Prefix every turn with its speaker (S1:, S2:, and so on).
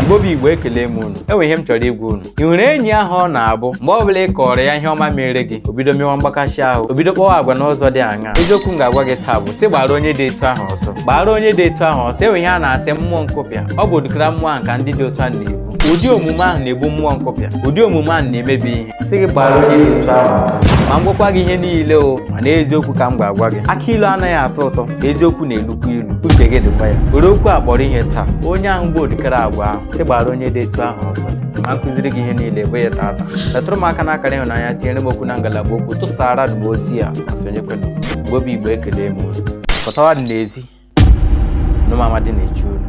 S1: Bobi Igbo ekele m unu. Enwe ihe m chọrọ igwu unu. Ị hụrụ enyi ahụ ọ na-abụ mgbe ọ bụla ị kọrọ ya ihe ọma mere gị, obido mewa mgbakashi ahụ, obido kpọwa agwa n'ụzọ dị aṅaa. Eziokwu m ga-agwa gị taa bụ sị gbara onye dị etu ahụ ọsọ. Gbara onye dị etu ahụ ọsọ. Enwe ihe a na-asị mmụọ nkụpịa. Ọ bụ ụdịkara mmụọ ahụ ka ndị dị otu a na-ebu. Ụdị omume ahụ na-ebu mmụọ nkụpịa. Ụdị omume ahụ na-emebi ihe. Sị gị gbara onye dị etu ahụ ọsọ. Ma m gwakwa gị ihe niile o, mana eziokwu ka m ga-agwa gị. Aka ilu anaghị atọ ụtọ, eziokwu na-elukwa ilu. Uche gị dịkwa ya. Were okwu a kpọrọ ihe taa. Onye ahụ bụ ụdịkara agwa ahụ sị gbara onye dị etu ahụ ọsọ. Ma nkụziri gị ihe niile bụ ya tata. Metụrụ m aka n'akara ịhụnanya, tinyere m okwu na ngalaba okwu, tụsara m ozi a ma sonyekwenu. Bobi Igbo ekele m unu. Pụtawa dị n'ezi n'ụmụ amadi na-echu unu.